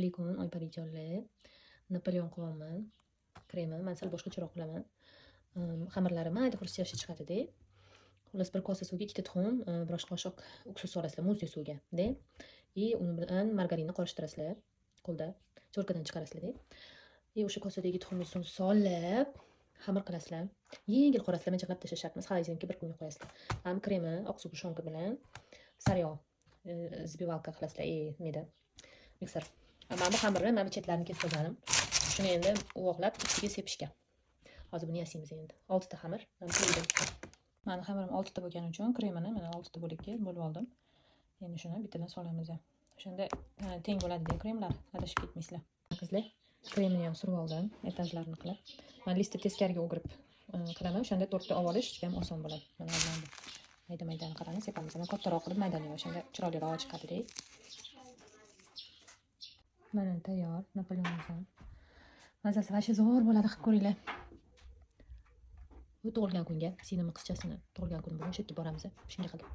Xayrli kun, oyparijonlar. Napoleon qilamiz. Kremi. Men sal boshqacharoq qilaman. Xamirlari mayda xrustyashli chiqadi-da. Xullas bir kosa suvga 2 tuxum, bir osh qoshiq uksus solasizlar, muzli suvga, de. Uni bilan margarinni qorishtirasizlar. Qo'lda cho'rkadan chiqarasizlar, de. O'sha kosadagi tuxumni suvni solib, xamir qilasizlar. Yengil qorasizlar, majaqlab tashlash shart emas. Xolodilnikka bir kunga qo'yasizlar. Kremi, oq sug'ushonka bilan sariyog' zbivalka qilasizlar, nida mikser. Mana bu xamirni mana bu chetlarini kesib olganim. Shuni endi uvoqlab ichiga sepishga. Hozir buni yasaymiz endi. 6 ta xamir. Mani xamirim 6 ta bo'lgani uchun kremini mana 6 ta bo'lakka bo'lib oldim. Endi shuni bittadan solamiz. O'shanda teng bo'ladi-da kremlar, adashib ketmaysizlar. Qizlar, kremni ham surib oldim, etajlarni qilib. Men listni teskariga o'girib qilaman. O'shanda tortni olib olish juda ham oson bo'ladi. Mana oldim. Mayda-maydani qarang, sepamiz. Men kattaroq qilib maydalayman. O'shanda chiroyliroq chiqadi-da. Mana tayyor Napoleonimiz. Mazasi vashi zo'r bo'ladi, qilib ko'ringlar. Bu tug'ilgan kunga, sinimi qizchasini tug'ilgan kuni bugun shu yerga boramiz. Shunga qildim.